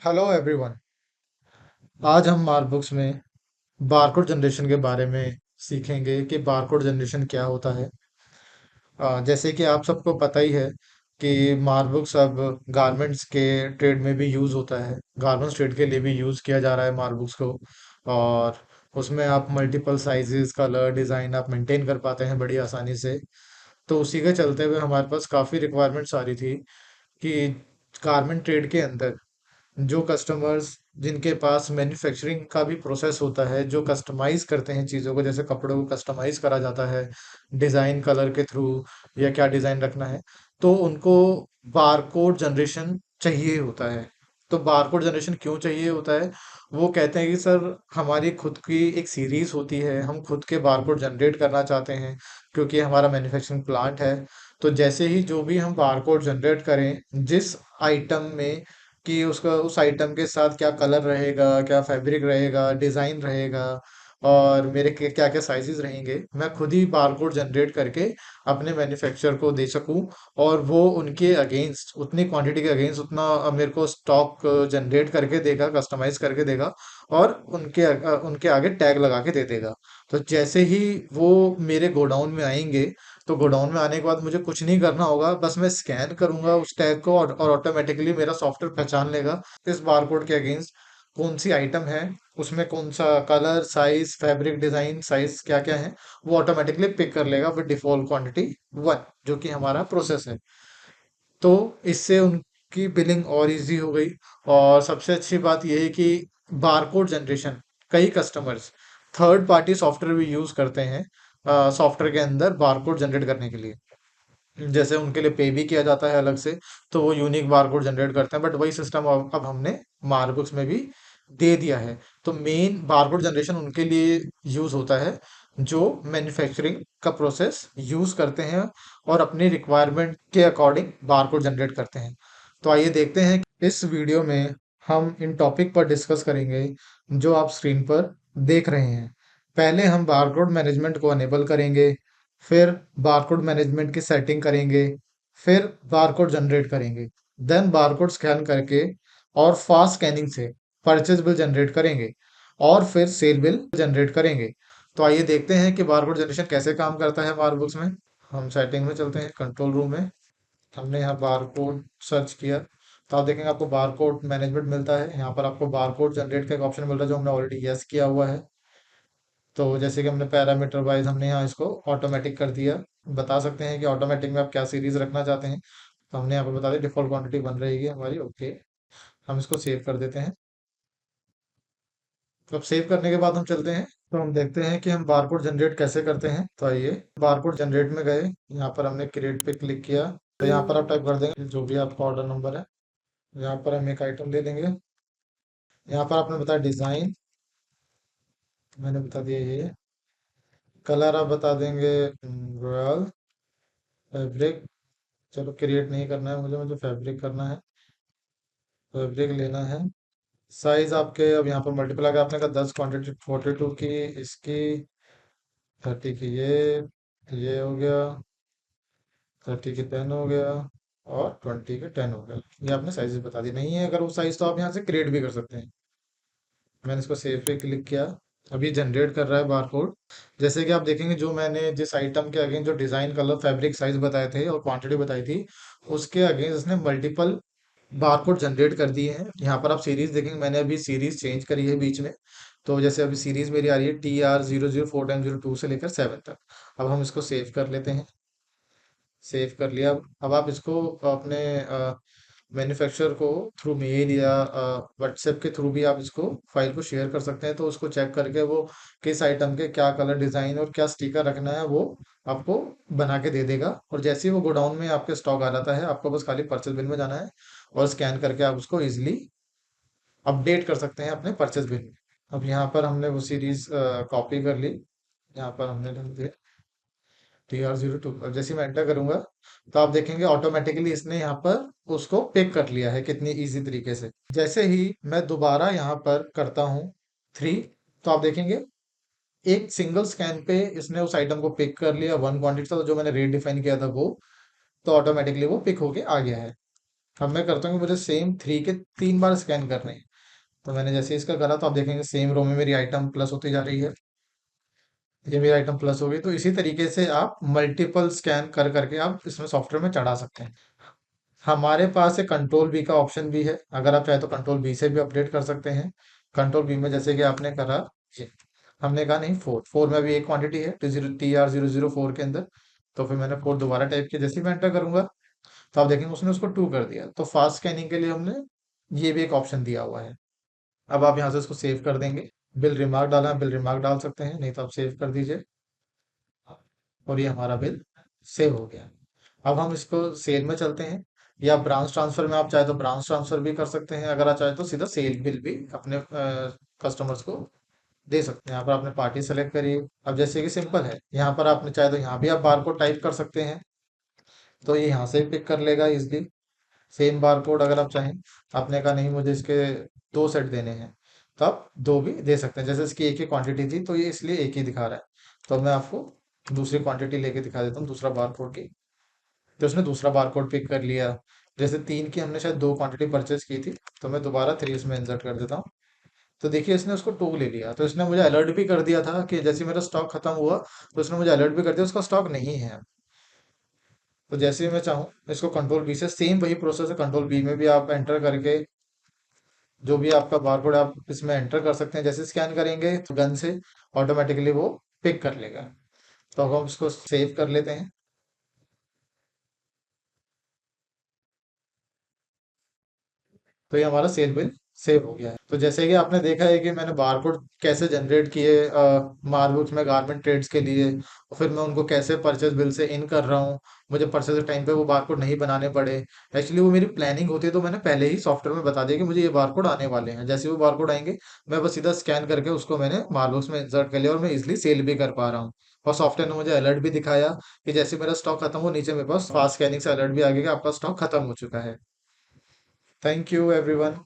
Hello everyone. आज हम मार्कबुक्स में बारकोड जनरेशन के बारे में सीखेंगे कि बारकोड जनरेशन क्या होता है। जैसे कि आप सबको पता ही है कि मार्कबुक्स अब गारमेंट्स के ट्रेड में भी यूज़ होता है। गारमेंट्स ट्रेड के लिए भी यूज़ किया जा रहा है मार्कबुक्स को। और उसमें आप मल्टीपल साइजेस कलर डिज़ाइन आप मेंटेन कर पाते हैं बड़ी आसानी से। तो उसी के चलते हुए हमारे पास काफ़ी रिक्वायरमेंट्स आ रही थी कि गारमेंट ट्रेड के अंदर जो कस्टमर्स जिनके पास मैन्युफैक्चरिंग का भी प्रोसेस होता है, जो कस्टमाइज करते हैं चीज़ों को, जैसे कपड़ों को कस्टमाइज करा जाता है डिज़ाइन कलर के थ्रू या क्या डिज़ाइन रखना है, तो उनको बारकोड जनरेशन चाहिए होता है। तो बारकोड जनरेशन क्यों चाहिए होता है? वो कहते हैं कि सर हमारी खुद की एक सीरीज होती है, हम खुद के बारकोड जनरेट करना चाहते हैं क्योंकि हमारा मैन्युफैक्चरिंग प्लांट है। तो जैसे ही जो भी हम बारकोड जनरेट करें जिस आइटम में, कि उसका उस आइटम के साथ क्या कलर रहेगा, क्या फैब्रिक रहेगा, डिजाइन रहेगा और मेरे क्या क्या साइजेस रहेंगे, मैं खुद ही बारकोड जनरेट करके अपने मैन्युफैक्चरर को दे सकूं और वो उनके अगेंस्ट उतनी क्वांटिटी के अगेंस्ट उतना मेरे को स्टॉक जनरेट करके देगा, कस्टमाइज करके देगा और उनके आगे टैग लगा के दे देगा। तो जैसे ही वो मेरे गोडाउन में आएंगे, तो गोडाउन में आने के बाद मुझे कुछ नहीं करना होगा, बस मैं स्कैन करूंगा उस टैग को और ऑटोमेटिकली मेरा सॉफ्टवेयर पहचान लेगा इस बारकोड के अगेंस्ट कौन सी आइटम है, उसमें कौन सा colour size fabric design size क्या क्या है, वो ऑटोमेटिकली पिक कर लेगा विद डिफॉल्ट क्वांटिटी 1, जो कि हमारा प्रोसेस है। तो इससे उनकी बिलिंग और इजी हो गई। और सबसे अच्छी बात यह है कि बारकोड जनरेशन कई कस्टमर्स थर्ड पार्टी सॉफ्टवेयर भी यूज करते हैं सॉफ्टवेयर के अंदर बारकोड जनरेट करने के लिए। जैसे उनके लिए पे भी किया जाता है अलग से, तो वो यूनिक बारकोड जनरेट करते हैं, बट वही सिस्टम अब हमने मार्कबुक्स में भी दे दिया है। तो मेन बारकोड जनरेशन उनके लिए यूज होता है जो मैन्युफैक्चरिंग का प्रोसेस यूज करते हैं और अपनी रिक्वायरमेंट के अकॉर्डिंग बारकोड जनरेट करते हैं। तो आइए देखते हैं कि इस वीडियो में हम इन टॉपिक पर डिस्कस करेंगे जो आप स्क्रीन पर देख रहे हैं। पहले हम बारकोड मैनेजमेंट को अनेबल करेंगे, फिर बारकोड मैनेजमेंट की सेटिंग करेंगे, फिर बारकोड जनरेट करेंगे, देन बारकोड स्कैन करके और फास्ट स्कैनिंग से परचेज बिल जनरेट करेंगे और फिर सेल बिल जनरेट करेंगे। तो आइए देखते हैं कि बारकोड जनरेशन कैसे काम करता है मार्कबुक्स में। हम सेटिंग में चलते हैं, कंट्रोल रूम में। हमने यहाँ बारकोड सर्च किया तो आप देखेंगे आपको बारकोड मैनेजमेंट मिलता है। यहाँ पर आपको बारकोड जनरेट का एक ऑप्शन मिल रहा है जो हमने ऑलरेडी यस किया हुआ है। तो जैसे कि हमने पैरामीटर वाइज हमने यहाँ इसको ऑटोमेटिक कर दिया। बता सकते हैं कि ऑटोमेटिक में आप क्या सीरीज रखना चाहते हैं। तो हमने यहाँ पर बता दिया डिफॉल्ट क्वांटिटी बन रहेगी हमारी, ओके। हम इसको सेव कर देते हैं। तो अब सेव करने के बाद हम चलते हैं, तो हम देखते हैं कि हम बारकोड जनरेट कैसे करते हैं। तो आइए बारकोड जनरेट में गए, यहाँ पर हमने क्रिएट पे क्लिक किया। तो यहाँ पर आप टाइप कर देंगे जो भी आपका ऑर्डर नंबर है। यहाँ पर हम एक आइटम ले लेंगे। यहाँ पर आपने बताया डिजाइन, मैंने बता दिया ये। कलर आप बता देंगे रॉयल। फैब्रिक, चलो क्रिएट नहीं करना है मुझे, मुझे फैब्रिक करना है। फैब्रिक लेना है। साइज आपके अब यहाँ पर मल्टीप्लाई का आपने कहा 10 क्वांटिटी 42 की, इसकी 30 की, ये हो गया। 30 की 10 हो गया और 20 के 10 हो गया। ये आपने साइज बता दी, नहीं है अगर वो साइज तो आप यहाँ से क्रिएट भी कर सकते हैं। मैंने इसको सेव पे क्लिक किया। अभी जनरेट कर रहा है बारकोड। जैसे कि आप देखेंगे जो मैंने जिस आइटम के अगेंस्ट जो डिजाइन कलर फैब्रिक साइज बताए थे और क्वांटिटी बताई थी, उसके अगेंस्ट इसने मल्टीपल बारकोड जनरेट कर दिए हैं। यहाँ पर आप सीरीज देखेंगे, मैंने अभी सीरीज चेंज करी है बीच में। तो जैसे अभी सीरीज मेरी आ रही है TR 004 टाइम 02 से लेकर 7 तक। अब हम इसको सेव कर लेते हैं। सेव कर लिया। अब आप इसको अपने मैन्युफैक्चरर को थ्रू मेल या व्हाट्सएप के थ्रू भी आप इसको फाइल को शेयर कर सकते हैं, तो उसको चेक करके वो किस आइटम के क्या कलर डिजाइन और क्या स्टिकर रखना है वो आपको बना के दे देगा। और जैसे ही वो गोडाउन में आपके स्टॉक आ जाता है, आपको बस खाली परचेज बिल में जाना है और स्कैन करके आप उसको इजिली अपडेट कर सकते हैं अपने परचेज बिल में। अब यहाँ पर हमने वो सीरीज कॉपी कर ली। यहाँ पर हमने डाल दिया TR 02। अब जैसे ही मैं एंटर करूंगा तो आप देखेंगे ऑटोमेटिकली इसने यहाँ पर उसको पिक कर लिया है कितनी इजी तरीके से। जैसे ही मैं दोबारा यहाँ पर करता हूँ 3, तो आप देखेंगे एक सिंगल स्कैन पे इसने उस आइटम को पिक कर लिया। 1 क्वांटिटी था तो जो मैंने रेट डिफाइन किया था वो, तो ऑटोमेटिकली वो पिक होके आ गया है। अब मैं करता हूँ कि मुझे सेम 3 के 3 बार स्कैन करने हैं। तो मैंने जैसे इसका करा तो आप देखेंगे सेम रो में मेरी आइटम प्लस होती जा रही है। ये मेरी आइटम प्लस हो गई। तो इसी तरीके से आप मल्टीपल स्कैन कर करके आप इसमें सॉफ्टवेयर में चढ़ा सकते हैं। हमारे पास एक कंट्रोल बी का ऑप्शन भी है, अगर आप चाहे तो कंट्रोल बी से भी अपडेट कर सकते हैं। कंट्रोल बी में जैसे कि आपने करा, ये हमने कहा नहीं, फोर फोर में भी एक क्वांटिटी है TR004 के अंदर। तो फिर मैंने फोर दोबारा टाइप किया, जैसे ही मैं एंटर करूंगा तो आप देखेंगे उसने उसको टू कर दिया। तो फास्ट स्कैनिंग के लिए हमने ये भी एक ऑप्शन दिया हुआ है। अब आप यहाँ से इसको सेव कर देंगे। बिल रिमार्क डाला है, बिल रिमार्क डाल सकते हैं, नहीं तो आप सेव कर दीजिए। और ये हमारा बिल सेव हो गया। अब हम इसको सेल में चलते हैं, या ब्रांच ट्रांसफर में आप चाहे तो ब्रांच ट्रांसफर भी कर सकते हैं, अगर आप चाहे तो सीधा सेल बिल भी अपने कस्टमर्स को दे सकते हैं। यहाँ पर आपने पार्टी सेलेक्ट करी। अब जैसे कि सिंपल है, यहाँ पर आपने चाहे तो यहाँ भी आप बार कोड टाइप कर सकते हैं, तो ये यहाँ से पिक कर लेगा इजिली। सेम बार कोड अगर आप चाहें, आपने कहा नहीं मुझे इसके 2 सेट देने हैं, तो आप दो भी दे सकते हैं। जैसे इसकी एक ही क्वांटिटी थी तो ये इसलिए एक ही दिखा रहा है। तो मैं आपको दूसरी क्वांटिटी लेके दिखा देता हूँ, दूसरा बार कोड की। तो उसने दूसरा बार कोड पिक कर लिया। जैसे 3 की हमने शायद 2 क्वांटिटी परचेज की थी, तो मैं दोबारा 3 इसमें इंसर्ट कर देता हूँ। तो देखिए इसने उसको 2 ले लिया। तो इसने मुझे अलर्ट भी कर दिया था कि जैसे ही मेरा स्टॉक खत्म हुआ, तो उसने मुझे अलर्ट भी कर दिया उसका स्टॉक नहीं है। तो जैसे ही मैं चाहूँ इसको कंट्रोल बी से सेम वही प्रोसेस है, कंट्रोल बी में भी आप एंटर करके जो भी आपका बारकोड आप इसमें एंटर कर सकते हैं। जैसे स्कैन करेंगे तो गन से ऑटोमेटिकली वो पिक कर लेगा। तो अब हम इसको सेव कर लेते हैं। तो ये हमारा सेल बिल सेव हो गया है। तो जैसे कि आपने देखा है कि मैंने बारकोड कैसे जनरेट किए मार्कबुक्स में गारमेंट ट्रेड्स के लिए, और फिर मैं उनको कैसे परचेज बिल से इन कर रहा हूँ। मुझे परचेज टाइम पे वो बारकोड नहीं बनाने पड़े। एक्चुअली वो मेरी प्लानिंग होती है, तो मैंने पहले ही सॉफ्टवेयर में बता दिया कि मुझे ये बारकोड आने वाले हैं। जैसे वो बारकोड आएंगे मैं बस सीधा स्कैन करके उसको मैंने मार्कबुक्स में इंसर्ट कर लिया, और मैं इजिली सेल भी कर पा रहा हूँ। और सॉफ्टवेयर ने मुझे अलर्ट भी दिखाया कि जैसे मेरा स्टॉक खत्म हो, नीचे मेरे पास फास्ट स्कैनिंग से अलर्ट भी आ गया कि आपका स्टॉक खत्म हो चुका है। Thank you everyone.